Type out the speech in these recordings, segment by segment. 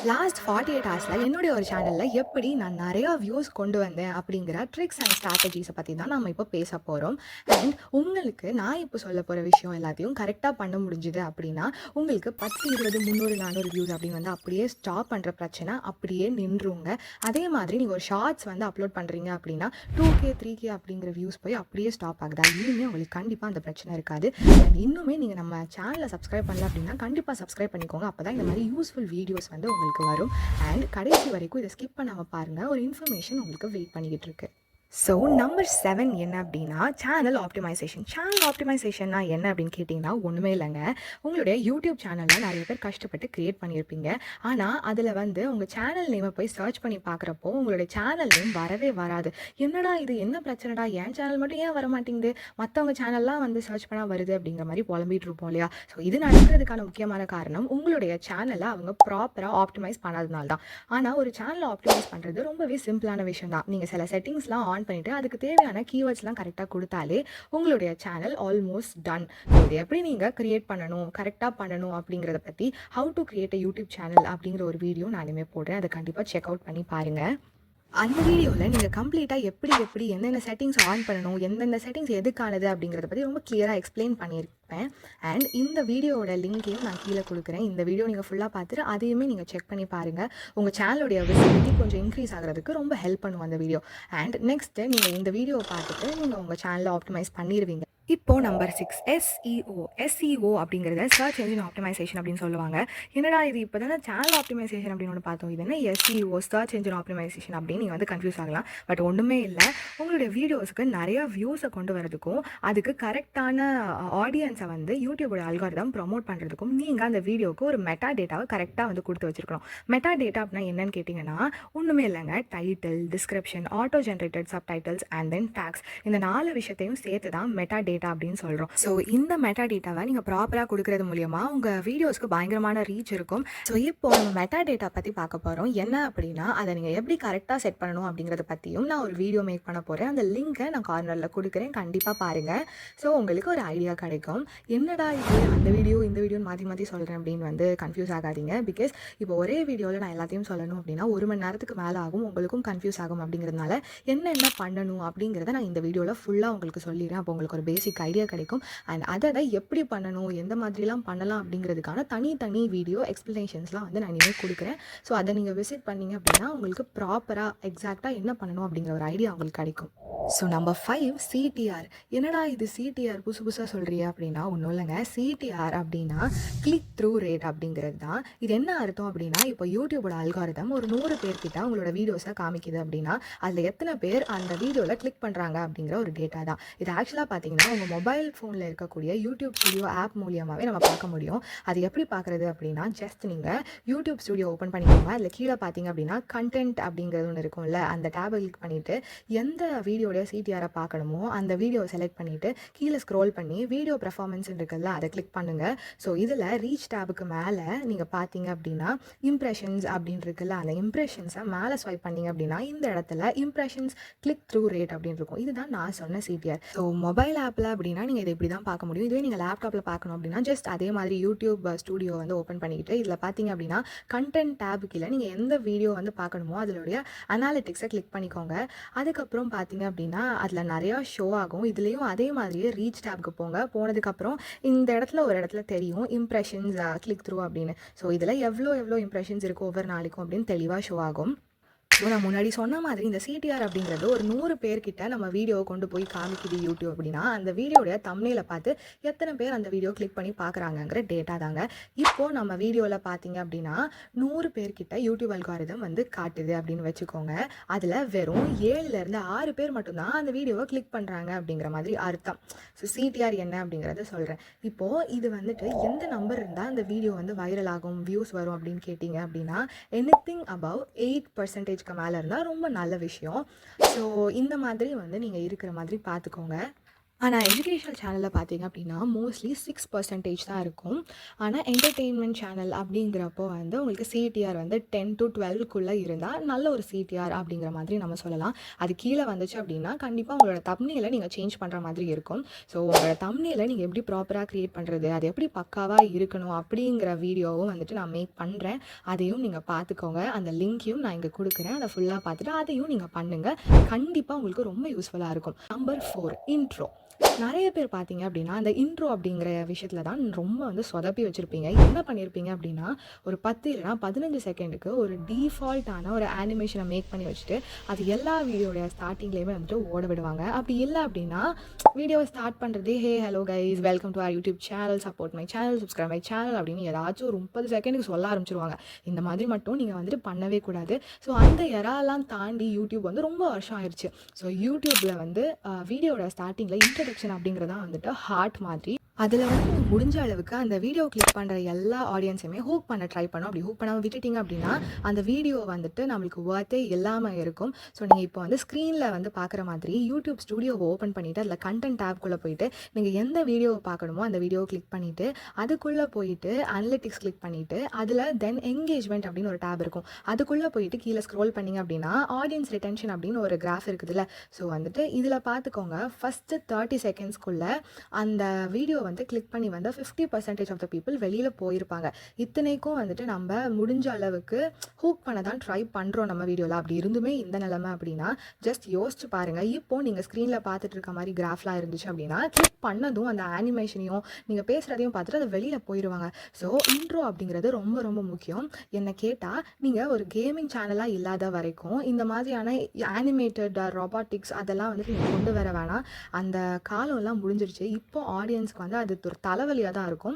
Last 48 ஹவர்ஸில் என்னுடைய ஒரு சேனலில் எப்படி நான் நிறையா வியூஸ் கொண்டு வந்தேன் அப்படிங்கிற ட்ரிக்ஸ் அண்ட் ஸ்ட்ராட்டஜிஸை பற்றி தான் நம்ம இப்போ பேச போகிறோம். அண்ட் உங்களுக்கு நான் இப்போ சொல்ல போகிற விஷயம் எல்லாத்தையும் கரெக்டாக பண்ண முடிஞ்சுது அப்படின்னா உங்களுக்கு 10, 20, 300, 400 வியூஸ் அப்படின்னு வந்து அப்படியே ஸ்டாப் பண்ணுற பிரச்சனை அப்படியே நின்றுங்க. அதே மாதிரி நீங்கள் ஒரு ஷார்ட்ஸ் வந்து அப்லோட் பண்ணுறீங்க அப்படின்னா 2K 3K அப்படிங்கிற வியூஸ் போய் அப்படியே ஸ்டாப் ஆகுதா, இனிமேல் உங்களுக்கு கண்டிப்பாக அந்த பிரச்சனை இருக்காது. அண்ட் இன்னுமே நீங்கள் நம்ம சேனலை சப்ஸ்கிரைப் பண்ணல அப்படின்னா கண்டிப்பாக சப்ஸ்கிரைப் பண்ணிக்கோங்க. அப்போ தான் இந்த மாதிரி யூஸ்ஃபுல் வீடியோஸ் வந்து உங்களுக்கு வரும். அண்ட் கடைசி வரைக்கும் இதை ஸ்கிப் பண்ணாமல் பாருங்கள், ஒரு இன்ஃபர்மேஷன் உங்களுக்கு வெயிட் பண்ணிக்கிட்டு இருக்கு. ஸோ நம்பர் 7 என்ன அப்படின்னா சேனல் ஆப்டிமைசேஷன். சேனல் ஆப்டிமைசேஷன்னா என்ன அப்படின்னு கேட்டிங்கன்னா ஒன்றுமே இல்லைங்க. உங்களுடைய யூடியூப் சேனலில் நிறைய பேர் கஷ்டப்பட்டு க்ரியேட் பண்ணியிருப்பீங்க. ஆனால் அதில் வந்து உங்கள் சேனல் நேமை போய் சர்ச் பண்ணி பார்க்குறப்போ உங்களுடைய சேனல் நேம் வரவே வராது. என்னடா இது, என்ன பிரச்சனைடா, என் சேனல் மட்டும் ஏன் வர மாட்டேங்குது, மற்றவங்க சேனல்லாம் வந்து சர்ச் பண்ணால் வருது அப்படிங்கிற மாதிரி புலம்பிகிட்டு இருப்போம் இல்லையா. ஸோ இது நடக்கிறதுக்கான முக்கியமான காரணம் உங்களுடைய சேனலை அவங்க ப்ராப்பராக ஆப்டிமைஸ் பண்ணாதனால தான். ஆனால் ஒரு சேனலை ஆப்டிமைஸ் பண்ணுறது ரொம்பவே சிம்பிளான விஷயம் தான். நீங்கள் சில செட்டிங்ஸ்லாம் ஆன் பண்ணிவிட்டு அதுக்கு தேவையான கீவேர்ட்ஸ்லாம் கரெக்டாக கொடுத்தாலே உங்களுடைய சேனல் ஆல்மோஸ்ட் டன். இது எப்படி நீங்கள் க்ரியேட் பண்ணணும், கரெக்டாக பண்ணணும் அப்படிங்கிறத பற்றி how to create a YouTube channel அப்படிங்கிற ஒரு வீடியோ நான் இனிமேல் போடுறேன். அதை கண்டிப்பாக செக் அவுட் பண்ணி பாருங்கள். அந்த வீடியோவில் நீங்கள் கம்ப்ளீட்டாக எப்படி எந்தெந்த செட்டிங்ஸ் ஆன் பண்ணணும், எந்தெந்த செட்டிங்ஸ் எதுக்கானது அப்படிங்கிறத பற்றி ரொம்ப கிளியராக எக்ஸ்பிளைன் பண்ணியிருப்பேன். அண்ட் இந்த வீடியோவோட லிங்க்கையும் நான் கீழே கொடுக்குறேன். இந்த வீடியோ நீங்கள் ஃபுல்லாக பார்த்துட்டு அதையுமே நீங்கள் செக் பண்ணி பாருங்கள். உங்கள் சேனலுடைய விசிபிலிட்டி கொஞ்சம் இன்க்ரீஸ் ஆகிறதுக்கு ரொம்ப ஹெல்ப் பண்ணும் அந்த வீடியோ. அண்ட் நெக்ஸ்ட்டு நீங்கள் இந்த வீடியோவை பார்த்துட்டு நீங்கள் உங்கள் சேனலை ஆப்டிமைஸ் பண்ணிடுவீங்க. இப்போது நம்பர் 6 SEO அப்படிங்கிறத சர்ச் என்ஜின் ஆப்டிமைசேஷன் அப்படின்னு சொல்லுவாங்க. என்னடா இது, இப்போ தானே சேனல் ஆப்டிமைசேஷன் அப்படின்னு ஒன்று பார்த்தோம், இது என்ன SEO சர்ச் என்ஜின் ஆப்டிமைசேஷன் அப்படின்னு நீங்கள் வந்து கன்ஃபியூஸ் ஆகலாம். பட் ஒன்றுமே இல்லை. உங்களுடைய வீடியோஸுக்கு நிறையா வியூஸை கொண்டு வரதுக்கும் அதுக்கு கரெக்டான ஆடியன்ஸை வந்து யூடியூபோட அல்காரிதம் ப்ரமோட் பண்ணுறதுக்கும் நீங்கள் அந்த வீடியோவுக்கு ஒரு மெட்டா டேட்டாவை கரெக்டாக வந்து கொடுத்து வச்சுருக்கணும். மெட்டா டேட்டா அப்படின்னா என்னன்னு கேட்டிங்கன்னா ஒன்றுமே இல்லைங்க. Title, description, auto generated subtitles and then tags, இந்த 4 விஷயத்தையும் சேர்த்து தான் மெட்டா டேட்டா அப்படின்னு சொல்கிறோம். ஸோ இந்த மெட்டா டேட்டாவை நீங்கள் ப்ராப்பராக கொடுக்கறது மூலியமாக உங்கள் வீடியோஸ்க்கு பயங்கரமான ரீச் இருக்கும். ஸோ இப்போ நம்ம மெட்டா டேட்டா பற்றி பார்க்க போகிறோம். என்ன அப்படின்னா அதை நீங்கள் எப்படி கரெக்டாக செட் பண்ணணும் அப்படிங்கிறத பற்றியும் நான் ஒரு வீடியோ மேக் பண்ண போகிறேன். அந்த லிங்க்கை நான் கார்னரில் கொடுக்குறேன், கண்டிப்பாக பாருங்கள். ஸோ உங்களுக்கு ஒரு ஐடியா கிடைக்கும். என்னடா இது, அந்த வீடியோ இந்த வீடியோன்னு மாற்றி சொல்கிறேன் அப்படின்னு வந்து கன்ஃபியூஸ் ஆகாதீங்க. பிகாஸ் இப்போ ஒரே வீடியோவில் நான் எல்லாத்தையும் சொல்லணும் அப்படின்னா 1 மணி நேரத்துக்கு மேலே ஆகும், உங்களுக்கும் கன்ஃபியூஸ் ஆகும். அப்படிங்கிறதுனால என்ன பண்ணணும் அப்படிங்கிறத நான் இந்த வீடியோவில் ஃபுல்லாக உங்களுக்கு சொல்லிடுறேன். அப்போ உங்களுக்கு ஒரு பேசிக் ஐடியா கிடைக்கும். அண்ட் அதை எப்படி பண்ணணும், எந்த மாதிரிலாம் பண்ணலாம் அப்படிங்கிறதுக்கான தனி வீடியோ எக்ஸ்பிளனேஷன்ஸ்லாம் வந்து நான் இனிமேல் கொடுக்குறேன். ஸோ அதை நீங்கள் விசிட் பண்ணீங்க அப்படின்னா உங்களுக்கு ப்ராப்பராக எக்ஸாக்டாக என்ன பண்ணணும் அப்படிங்கிற ஒரு ஐடியா உங்களுக்கு கிடைக்கும். So number 5 CTR. என்னடா இது CTR புதுசாக சொல்கிறியா அப்படின்னா ஒன்றும் இல்லைங்க. CTR அப்படின்னா கிளிக் த்ரூ ரேட் அப்படிங்கிறது தான். இது என்ன அர்த்தம் அப்படின்னா இப்போ யூடியூபோட அல்காரிதம் ஒரு 100 பேர்கிட்ட உங்களோட வீடியோஸை காமிக்குது அப்படின்னா அதில் எத்தனை பேர் அந்த வீடியோவில் கிளிக் பண்ணுறாங்க அப்படிங்கிற ஒரு டேட்டா தான் இது. ஆக்சுவலாக பார்த்தீங்கன்னா உங்கள் மொபைல் ஃபோனில் இருக்கக்கூடிய யூடியூப் ஸ்டுடியோ ஆப் மூலியமாகவே நம்ம பார்க்க முடியும். அது எப்படி பார்க்குறது அப்படின்னா ஜஸ்ட் நீங்கள் யூடியூப் ஸ்டுடியோ ஓப்பன் பண்ணிக்கோங்க. அதில் கீழே பார்த்தீங்க அப்படின்னா கண்டென்ட் அப்படிங்கிறது ஒன்று இருக்கும்ல, அந்த டேபை கிளிக் பண்ணிவிட்டு எந்த வீடியோடைய CTR பார்க்கணுமோ அந்த வீடியோ செலக்ட் பண்ணிவிட்டு கீழே ஸ்க்ரோல் பண்ணி வீடியோ பெர்ஃபார்மன்ஸ் இருக்குல்ல அதை கிளிக் பண்ணுங்கள். ஸோ இதில் ரீச் டேபுக்கு மேலே நீங்கள் பார்த்தீங்க அப்படின்னா இம்ப்ரெஷன்ஸ் அப்படின்னு இருக்குல்ல, அந்த இம்ப்ரெஷன்ஸை மேலே ஸ்வைப் பண்ணிங்க அப்படின்னா இந்த இடத்துல இம்ப்ரெஷன்ஸ் கிளிக் த்ரூ ரேட் அப்படின்னு இருக்கும். இதுதான் நான் சொன்ன CTR. ஸோ மொபைல் ஆப்பில் அப்படின்னா நீங்கள் இதை இப்படி தான் பார்க்க முடியும். இதுவே நீங்கள் லேப்டாப்பில் பார்க்கணும் அப்படின்னா ஜஸ்ட் அதே மாதிரி யூடியூப் ஸ்டுடியோ வந்து ஓப்பன் பண்ணிக்கிட்டு இதில் பார்த்தீங்க அப்படின்னா கண்டென்ட் டேபு கீழே நீங்கள் எந்த வீடியோ வந்து பார்க்கணுமோ அதனுடைய அனாலிட்டிக்ஸை கிளிக் பண்ணிக்கோங்க. அதுக்கப்புறம் பார்த்தீங்க அப்படின்னா அதில் நிறையா ஷோ ஆகும். இதுலேயும் அதே மாதிரியே ரீச் டேப்க்கு போனதுக்கப்புறம் இந்த இடத்துல ஒரு இடத்துல தெரியும் இம்ப்ரெஷன்ஸ் கிளிக் த்ரூ அப்படின்னு. ஸோ இதில் எவ்வளோ இம்ப்ரெஷன்ஸ் இருக்கும் ஒவ்வொரு நாளைக்கும் அப்படின்னு தெளிவாக ஷோ ஆகும். ஸோ நான் முன்னாடி சொன்ன மாதிரி இந்த CTR அப்படிங்கிறது ஒரு 100 பேர்கிட்ட நம்ம வீடியோவை கொண்டு போய் காமிக்குது யூடியூப் அப்படின்னா அந்த வீடியோடைய தம்ப்நெயிலை பார்த்து எத்தனை பேர் அந்த வீடியோ கிளிக் பண்ணி பார்க்குறாங்கங்கிற டேட்டா தாங்க. இப்போது நம்ம வீடியோவில் பார்த்தீங்க அப்படின்னா 100 பேர்கிட்ட யூடியூப் அல்காரிதம் வந்து காட்டுது அப்படின்னு வச்சுக்கோங்க. அதில் வெறும் 7லேருந்து 6 பேர் மட்டும்தான் அந்த வீடியோவை கிளிக் பண்ணுறாங்க அப்படிங்கிற மாதிரி அர்த்தம். ஸோ CTR என்ன அப்படிங்கிறத சொல்கிறேன். இப்போது இது வந்துட்டு எந்த நம்பர் இருந்தால் அந்த வீடியோ வந்து வைரல் ஆகும், வியூஸ் வரும் அப்படின்னு கேட்டிங்க அப்படின்னா எனிதிங் அபவ் 8% மேலே இருந்தால் ரொம்ப நல்ல விஷயம். ஸோ இந்த மாதிரி வந்து நீங்கள் இருக்கிற மாதிரி பார்த்துக்கோங்க. ஆனா, எஜுகேஷனல் சேனல்ல பார்த்தீங்க அப்படின்னா, மோஸ்ட்லி 6% தான் இருக்கும். ஆனா, என்டர்டெயின்மென்ட் சேனல் அப்படிங்கிறப்போ வந்து உங்களுக்கு சிடிஆர் வந்து 10-12க்குள்ள இருந்தா, நல்ல ஒரு சிடிஆர் அப்படிங்கிற மாதிரி நம்ம சொல்லலாம். அது கீழ வந்துச்சு அப்படின்னா, கண்டிப்பா உங்களோட தம்ப்நெயில நீங்க சேஞ்ச் பண்ற மாதிரி இருக்கும். ஸோ, உங்களோட தம்ப்நெயில நீங்க எப்படி ப்ராப்பரா கிரியேட் பண்றது, அது எப்படி பக்காவா இருக்கணும் அப்படிங்கிற வீடியோவும் வந்துட்டு நான் மேக் பண்றேன். அதையும் நீங்க பார்த்துக்கோங்க. அந்த லிங்க்கையும் நான் இங்க குடுக்குறேன். அத ஃபுல்லா பார்த்துட்டு அதையும் நீங்க பண்ணுங்க. கண்டிப்பா உங்களுக்கு ரொம்ப யூஸ்ஃபுல்லா இருக்கும். Number 4 intro. நெறைய பேர் பார்த்தீங்க அப்படின்னா, அந்த இன்ட்ரோ அப்படிங்கிற விஷயத்தில தான் ரொம்ப வந்து சொதப்பி வச்சிருப்பீங்க. என்ன பண்ணியிருப்பீங்க அப்படின்னா, ஒரு 10 இல்லன்னா 15 செகண்டுக்கு ஒரு டீஃபால்ட்டான ஒரு அனிமேஷன மேக் பண்ணி வச்சுட்டு, அது எல்லா வீடியோடைய ஸ்டார்ட்டிங்லேயுமே வந்துட்டு ஓட விடுவாங்க. அப்படி இல்ல அப்படின்னா, வீடியோவ ஸ்டார்ட் பண்றதே, "hey hello guys welcome to our YouTube channel. Support my channel. Subscribe my channel" அப்படின்னு ஏதாச்சும் ஒரு 30 செகண்டுக்கு சொல்ல ஆரம்பிச்சுருவாங்க. இந்த மாதிரி மட்டும் நீங்க வந்துட்டு பண்ணவே கூடாது. ஸோ அந்த எறாலாம் தாண்டி யூடியூப் வந்து ரொம்ப வருஷம் ஆயிருச்சு. ஸோ யூடியூப்ல வந்து வீடியோட ஸ்டார்ட்டிங்ல இன்ட்ரோடக்ஷன் அப்படிங்கிறது தான் வந்துட்டு ஹார்ட் மாதிரி. அதில வந்து நீங்க முடிஞ்ச அளவுக்கு அந்த வீடியோ கிளிக் பண்ற எல்லா ஆடியன்ஸையுமே ஹூக் பண்ண ட்ரை பண்ணும். அப்படி ஹூக் பண்ணாம விட்டுட்டீங்க அப்படின்னா, அந்த வீடியோ வந்துட்டு நம்மளுக்கு வொர்த்தே இல்லாம இருக்கும். ஸோ நீங்க இப்போ வந்து ஸ்க்ரீன்ல வந்து பார்க்குற மாதிரி யூடியூப் ஸ்டுடியோவ ஓப்பன் பண்ணிட்டு, அதில கன்டென்ட் டேப்க்குள்ள போயிட்டு, நீங்க எந்த வீடியோவ பார்க்கணுமோ அந்த வீடியோவ கிளிக் பண்ணிட்டு, அதுக்குள்ள போயிட்டு அனலிட்டிக்ஸ் கிளிக் பண்ணிட்டு, அதில தென் என்கேஜ்மென்ட் அப்படின்னு ஒரு டேப் இருக்கும். அதுக்குள்ள போயிட்டு கீழ ஸ்க்ரோல் பண்ணீங்க அப்படின்னா, ஆடியன்ஸ் ரிட்டென்ஷன் அப்படின்னு ஒரு கிராஃப் இருக்குதுல்ல. ஸோ வந்துட்டு இதில பார்த்துக்கோங்க. ஃபர்ஸ்ட்டு 30 செகண்ட்ஸ்க்குள்ள அந்த வீடியோ வந்து கிளிக் பண்ணி வந்து 50% ஆஃப் த பீப்பிள் வெளியில போயிருப்பாங்க. இத்தனைக்கும் வந்துட்டு நம்ம முடிஞ்ச அளவுக்கு ஹூக் பண்ண தான் ட்ரை பண்றோம் நம்ம வீடியோல. அப்படி இருந்துமே இந்த நிலைமை அப்படின்னா, ஜஸ்ட் யோசிச்சு பாருங்க. இப்போ நீங்க ஸ்க்ரீன்ல பார்த்துட்டு இருக்க மாரி கிராஃப்லாம் இருந்துச்சு அப்படின்னா, கிளிக் பண்ணதும் அந்த அனிமேஷனையும், நீங்க பேசுறதையும் பார்த்துட்டு அது வெளியில போயிருவாங்க. ஸோ இன்ட்ரோ அப்படிங்கிறது ரொம்ப ரொம்ப முக்கியம். என்ன கேட்டா, நீங்க ஒரு கேமிங் சேனலா இல்லாத வரைக்கும் இந்த மாதிரியான அனிமேட்டட் ரொபாட்டிக்ஸ் அதெல்லாம் வந்துட்டு நீங்க கொண்டு வர வேணாம். அந்த காலம்லாம் முடிஞ்சிருச்சு. இப்போ ஆடியன்ஸ்க்கு வந்து அது ஒரு தலைவலியா தான் இருக்கும்.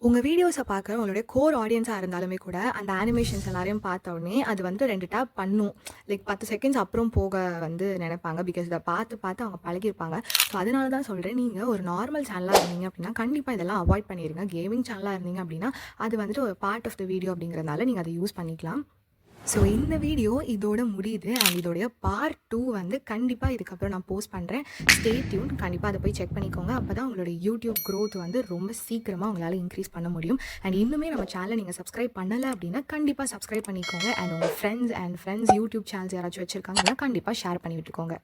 உங்க வீடியோஸ பார்க்குற உங்களுடைய கோர் ஆடியன்ஸா இருந்தாலுமே கூட, அந்த அனிமேஷன்ஸ் எல்லாரையும் பார்த்த உடனே அது வந்து 2 டேப் பண்ணும். லைக் 10 செகண்ட்ஸ் அப்புறம் போக வந்து நெனைப்பாங்க. பிகாஸ் இத பார்த்து, பார்த்து அவங்க பழகியிருப்பாங்க. ஸோ அதனால தான் சொல்றேன். நீங்க ஒரு நார்மல் சேனலா இருந்தீங்க அப்படின்னா, கண்டிப்பா இதெல்லாம் அவாய்ட் பண்ணிருங்க. கேமிங் சேனலா இருந்தீங்க அப்படின்னா, அது வந்துட்டு ஒரு பார்ட் ஆஃப் த வீடியோ அப்படிங்கிறதுனால நீங்க அத யூஸ் பண்ணிக்கலாம். ஸோ இந்த வீடியோ இதோட முடியுது. அண்ட் இதோடைய பார்ட் 2 வந்து கண்டிப்பா இதுக்கப்புறம் நான் போஸ்ட் பண்றேன். Stay tune. கண்டிப்பா அத போய் செக் பண்ணிக்கோங்க. அப்பதான் உங்களோட யூடியூப் குரோத் வந்து ரொம்ப சீக்கிரமா உங்களால இன்க்ரீஸ் பண்ண முடியும். அண்ட் இன்னுமே நம்ம சேனல நீங்க சப்ஸ்கிரைப் பண்ணல அப்படின்னா, கண்டிப்பா சப்ஸ்கிரைப் பண்ணிக்கோங்க. அண்ட் உங்க ஃப்ரெண்ட்ஸ் யூடியூப் சேனல்ஸ் யாராச்சும் வச்சிருக்காங்கன்னா, கண்டிப்பா ஷேர் பண்ணி விட்டுக்கோங்க.